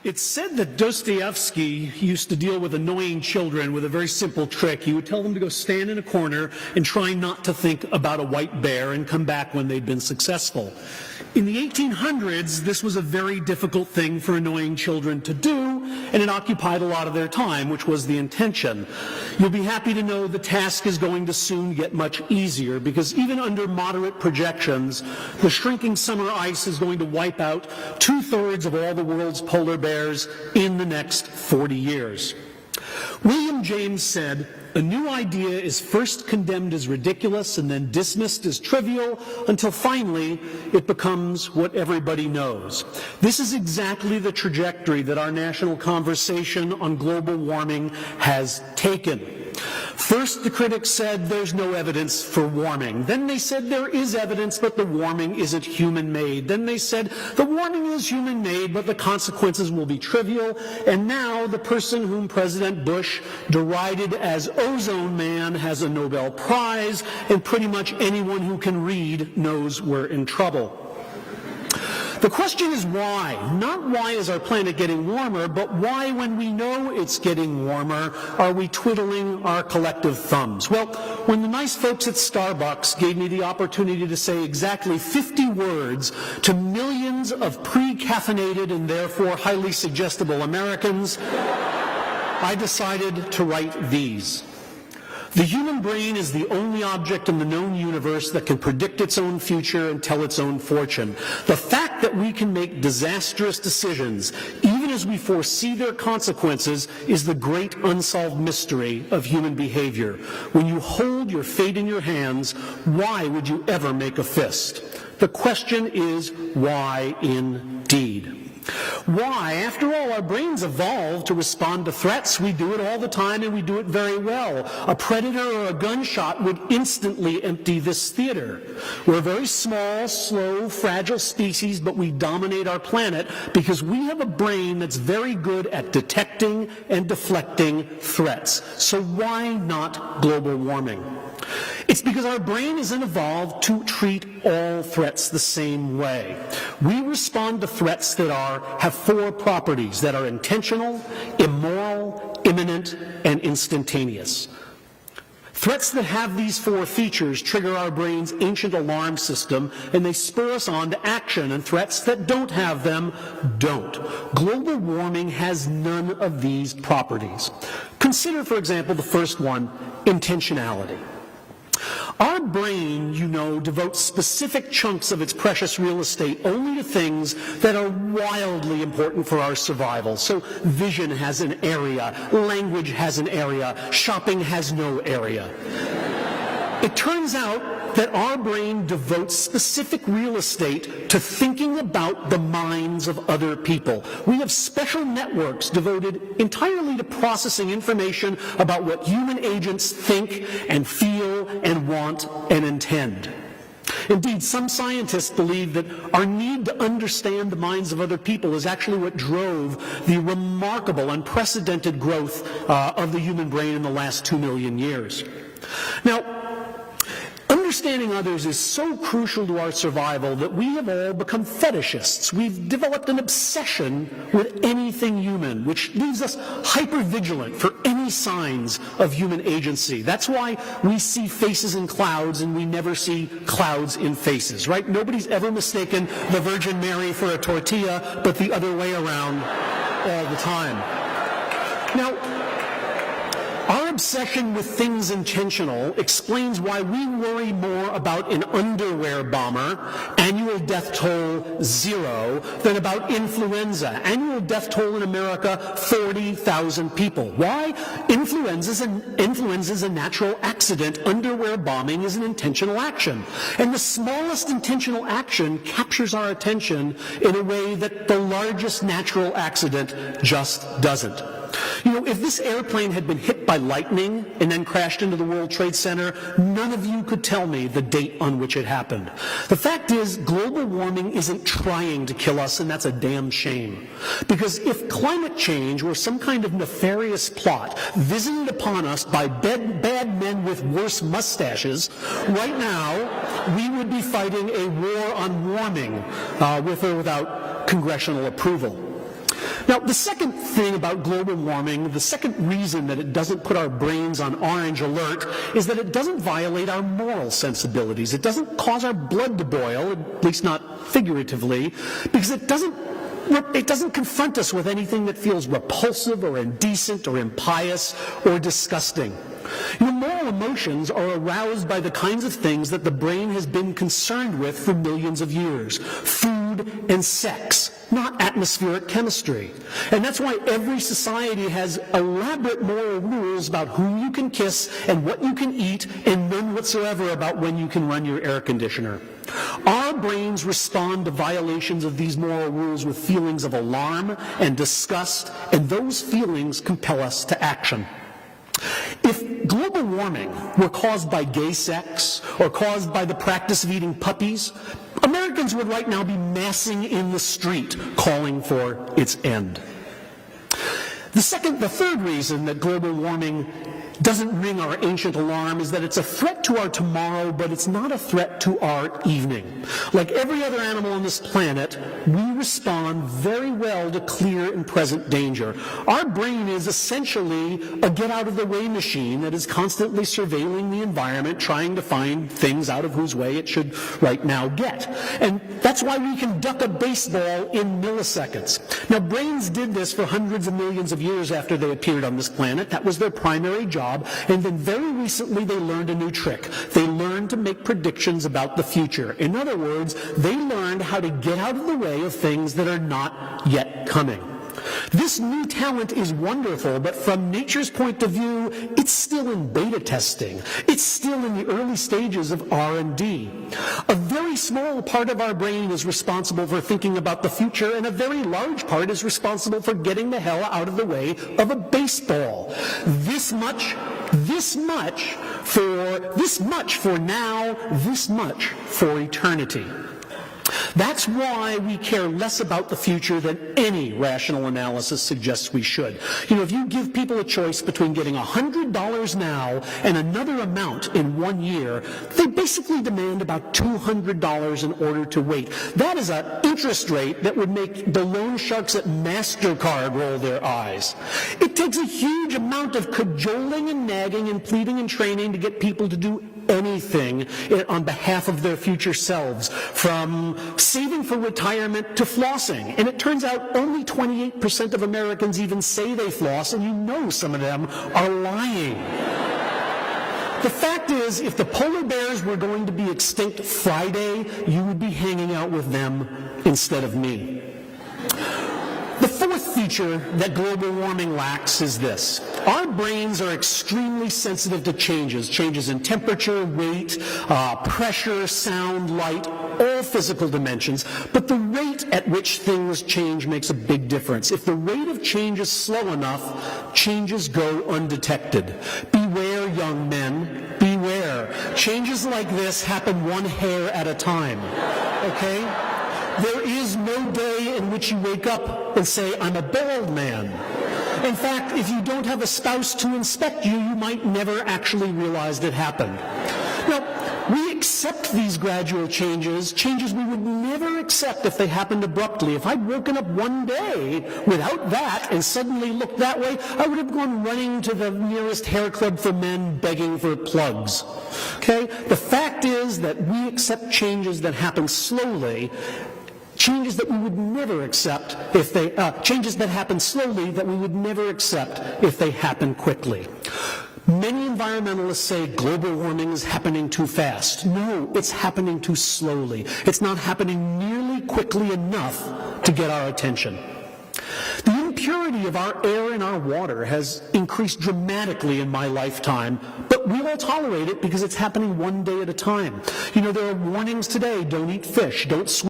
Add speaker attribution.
Speaker 1: It's said that Dostoevsky used to deal with annoying children with a very simple trick. He would tell them to go stand in a corner and try not to think about a white bear and come back when they'd been successful. In the 1800s, this was a very difficult thing for annoying children to do, and it occupied a lot of their time, which was the intention. You'll be happy to know the task is going to soon get much easier, because even under moderate projections, the shrinking summer ice is going to wipe out 2/3 of all the world's polar bears in the next 40 years. William James said, "A new idea is first condemned as ridiculous and then dismissed as trivial until finally it becomes what everybody knows." This is exactly the trajectory that our national conversation on global warming has taken. First, the critics said there's no evidence for warming. Then they said there is evidence, but the warming isn't human-made. Then they said the warming is human-made, but the consequences will be trivial. And now the person whom President Bush derided as Ozone Man has a Nobel Prize, and pretty much anyone who can read knows we're in trouble. The question is why? Not why is our planet getting warmer, but why, when we know it's getting warmer, are we twiddling our collective thumbs? Well, when the nice folks at Starbucks gave me the opportunity to say exactly 50 words to millions of pre-caffeinated and therefore highly suggestible Americans, I decided to write these. The human brain is the only object in the known universe that can predict its own future and tell its own fortune. The fact that we can make disastrous decisions, even as we foresee their consequences, is the great unsolved mystery of human behavior. When you hold your fate in your hands, why would you ever make a fist? The question is, why indeed? Why? After all, our brains evolved to respond to threats. We do it all the time, and we do it very well. A predator or a gunshot would instantly empty this theater. We're a very small, slow, fragile species, but we dominate our planet because we have a brain that's very good at detecting and deflecting threats. So why not global warming? It's because our brain isn't evolved to treat all threats the same way. We respond to threats that have four properties that are intentional, immoral, imminent, and instantaneous. Threats that have these four features trigger our brain's ancient alarm system, and they spur us on to action, and threats that don't have them don't. Global warming has none of these properties. Consider, for example, the first one, intentionality. Our brain, you know, devotes specific chunks of its precious real estate only to things that are wildly important for our survival. So vision has an area, language has an area, shopping has no area. It turns out that our brain devotes specific real estate to thinking about the minds of other people. We have special networks devoted entirely to processing information about what human agents think and feel and want and intend. Indeed, some scientists believe that our need to understand the minds of other people is actually what drove the remarkable, unprecedented growth of the human brain in the last 2 million years. Now, understanding others is so crucial to our survival that we have all become fetishists. We've developed an obsession with anything human, which leaves us hypervigilant for any signs of human agency. That's why we see faces in clouds and we never see clouds in faces, right? Nobody's ever mistaken the Virgin Mary for a tortilla, but the other way around all the time. Now, our obsession with things intentional explains why we worry more about an underwear bomber, annual death toll 0, than about influenza. Annual death toll in America, 40,000 people. Why? Influenza is a natural accident. Underwear bombing is an intentional action. And the smallest intentional action captures our attention in a way that the largest natural accident just doesn't. You know, if this airplane had been hit by lightning and then crashed into the World Trade Center, none of you could tell me the date on which it happened. The fact is, global warming isn't trying to kill us, and that's a damn shame. Because if climate change were some kind of nefarious plot visited upon us by bad men with worse mustaches, right now we would be fighting a war on warming with or without congressional approval. Now, the second thing about global warming, the second reason that it doesn't put our brains on orange alert, is that it doesn't violate our moral sensibilities. It doesn't cause our blood to boil, at least not figuratively, because it doesn't confront us with anything that feels repulsive or indecent or impious or disgusting. Moral emotions are aroused by the kinds of things that the brain has been concerned with for millions of years: food and sex, not atmospheric chemistry. And that's why every society has elaborate moral rules about who you can kiss and what you can eat, and none whatsoever about when you can run your air conditioner. Our brains respond to violations of these moral rules with feelings of alarm and disgust, and those feelings compel us to action. If global warming were caused by gay sex or caused by the practice of eating puppies, Americans would right now be massing in the street calling for its end. The third reason that global warming doesn't ring our ancient alarm is that it's a threat to our tomorrow, but it's not a threat to our evening. Like every other animal on this planet, we respond very well to clear and present danger. Our brain is essentially a get-out-of-the-way machine that is constantly surveilling the environment, trying to find things out of whose way it should right now get. And that's why we can duck a baseball in milliseconds. Now, brains did this for hundreds of millions of years after they appeared on this planet. That was their primary job. And then very recently they learned a new trick. They learned to make predictions about the future. In other words, they learned how to get out of the way of things that are not yet coming. This new talent is wonderful, but from nature's point of view, it's still in beta testing. It's still in the early stages of R&D. A very small part of our brain is responsible for thinking about the future, and a very large part is responsible for getting the hell out of the way of a baseball. This much for now, this much for eternity. That's why we care less about the future than any rational analysis suggests we should. If you give people a choice between getting $100 now and another amount in 1 year, they basically demand about $200 in order to wait. That is an interest rate that would make the loan sharks at MasterCard roll their eyes. It takes a huge amount of cajoling and nagging and pleading and training to get people to do anything on behalf of their future selves, from saving for retirement to flossing. And it turns out only 28% of Americans even say they floss, and some of them are lying. The fact is, if the polar bears were going to be extinct Friday, you would be hanging out with them instead of me. The fourth feature that global warming lacks is this. Our brains are extremely sensitive to changes in temperature, weight, pressure, sound, light, all physical dimensions, but the rate at which things change makes a big difference. If the rate of change is slow enough, changes go undetected. Beware, young men, beware. Changes like this happen one hair at a time, okay? There is no day in which you wake up and say, I'm a bald man. In fact, if you don't have a spouse to inspect you, you might never actually realize it happened. Now, we accept these gradual changes we would never accept if they happened abruptly. If I'd woken up one day without that and suddenly looked that way, I would have gone running to the nearest hair club for men begging for plugs. Okay? The fact is that we accept changes that happen slowly, changes that we would never accept if they changes that happen slowly that we would never accept if they happen quickly. Many environmentalists say global warming is happening too fast. No, it's happening too slowly. It's not happening nearly quickly enough to get our attention. The impurity of our air and our water has increased dramatically in my lifetime, but we all tolerate it because it's happening one day at a time. There are warnings today: don't eat fish, don't swim